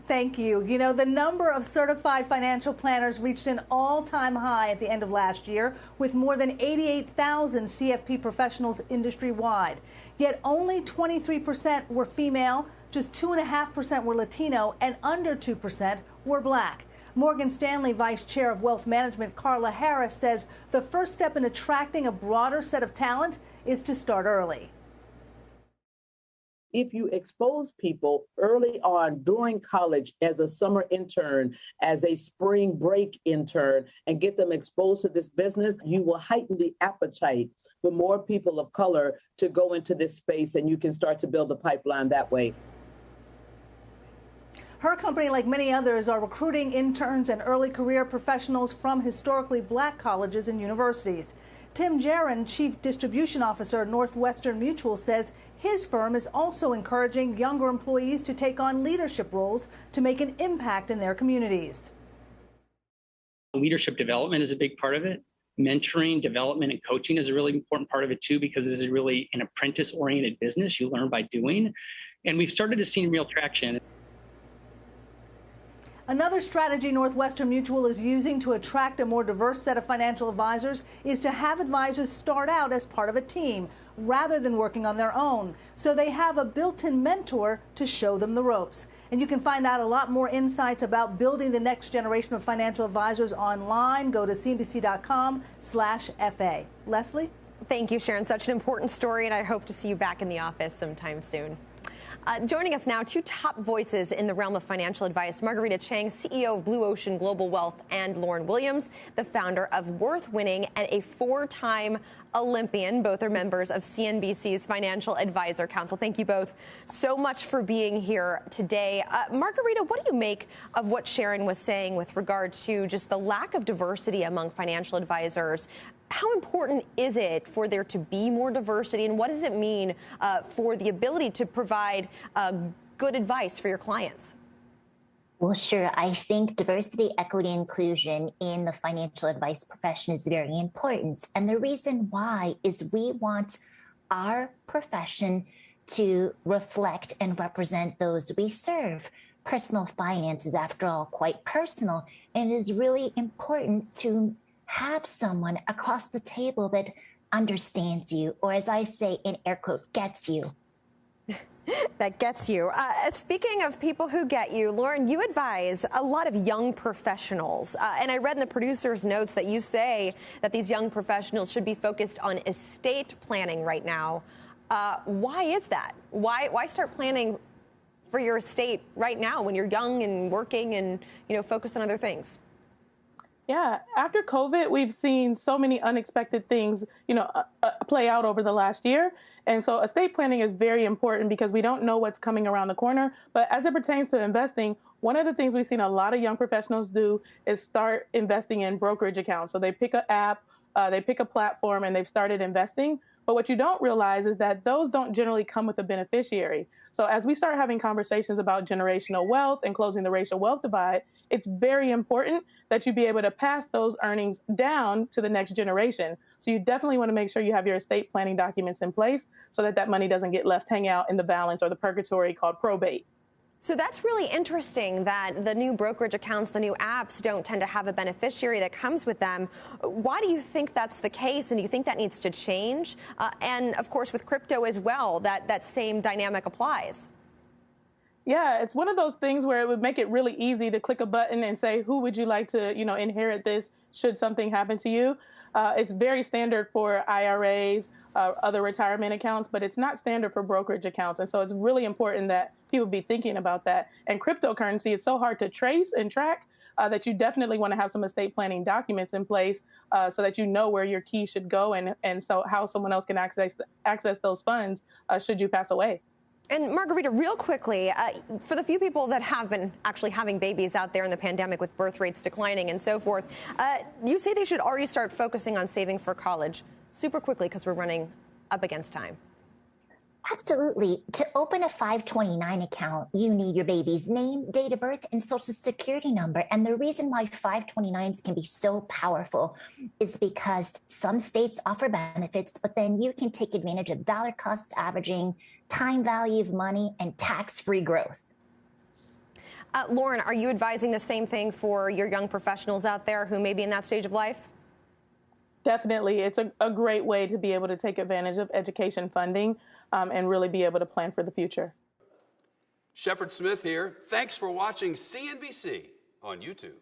Thank you. You know, the number of certified financial planners reached an all-time high at the end of last year, with more than 88,000 CFP professionals industry-wide. Yet only 23% were female, just 2.5% were Latino, and under 2% were Black. Morgan Stanley Vice Chair of Wealth Management Carla Harris says the first step in attracting a broader set of talent is to start early. If you expose people early on during college as a summer intern, as a spring break intern, and get them exposed to this business, you will heighten the appetite for more people of color to go into this space, and you can start to build a pipeline that way. Her company, like many others, are recruiting interns and early career professionals from historically Black colleges and universities. Tim Jaron, Chief Distribution Officer at Northwestern Mutual, says his firm is also encouraging younger employees to take on leadership roles to make an impact in their communities. Leadership development is a big part of it. Mentoring, development, and coaching is a really important part of it, too, because this is really an apprentice-oriented business. You learn by doing. And we've started to see real traction. Another strategy Northwestern Mutual is using to attract a more diverse set of financial advisors is to have advisors start out as part of a team rather than working on their own. So they have a built-in mentor to show them the ropes. And you can find out a lot more insights about building the next generation of financial advisors online. Go to cnbc.com/FA. Leslie? Thank you, Sharon. Such an important story, and I hope to see you back in the office sometime soon. Joining us now, two top voices in the realm of financial advice, Marguerita Cheng, CEO of Blue Ocean Global Wealth, and Lauryn Williams, the founder of Worth Winning and a four-time Olympian. Both are members of CNBC's Financial Advisor Council. Thank you both so much for being here today. Marguerita, what do you make of what Sharon was saying with regard to just the lack of diversity among financial advisors? How important is it for there to be more diversity, and what does it mean for the ability to provide good advice for your clients? Well, sure. I think diversity, equity, inclusion in the financial advice profession is very important. And the reason why is we want our profession to reflect and represent those we serve. Personal finance is, after all, quite personal, and it is really important to have someone across the table that understands you, or as I say in air quote, gets you. That gets you. Speaking of people who get you, Lauryn, you advise a lot of young professionals. And I read in the producer's notes that you say that these young professionals should be focused on estate planning right now. Why is that? Why start planning for your estate right now when you're young and working and, focused on other things? Yeah, after COVID, we've seen so many unexpected things, play out over the last year. And so estate planning is very important because we don't know what's coming around the corner. But as it pertains to investing, one of the things we've seen a lot of young professionals do is start investing in brokerage accounts. So they pick an app, they pick a platform, and they've started investing. But what you don't realize is that those don't generally come with a beneficiary. So as we start having conversations about generational wealth and closing the racial wealth divide, it's very important that you be able to pass those earnings down to the next generation. So you definitely want to make sure you have your estate planning documents in place so that money doesn't get left hanging out in the balance or the purgatory called probate. So that's really interesting that the new brokerage accounts, the new apps don't tend to have a beneficiary that comes with them. Why do you think that's the case? And do you think that needs to change? And of course, with crypto as well, that same dynamic applies. Yeah, it's one of those things where it would make it really easy to click a button and say, who would you like to, inherit this should something happen to you? It's very standard for IRAs, other retirement accounts, but it's not standard for brokerage accounts. And so it's really important that people be thinking about that. And cryptocurrency is so hard to trace and track that you definitely want to have some estate planning documents in place so that you know where your key should go and so how someone else can access those funds should you pass away. And Marguerita, real quickly, for the few people that have been actually having babies out there in the pandemic with birth rates declining and so forth, you say they should already start focusing on saving for college super quickly because we're running up against time. Absolutely. To open a 529 account, you need your baby's name, date of birth, and social security number. And the reason why 529s can be so powerful is because some states offer benefits, but then you can take advantage of dollar cost averaging, time value of money, and tax-free growth. Lauren, are you advising the same thing for your young professionals out there who may be in that stage of life? Definitely. It's a great way to be able to take advantage of education funding and really be able to plan for the future. Shepard Smith here. Thanks for watching CNBC on YouTube.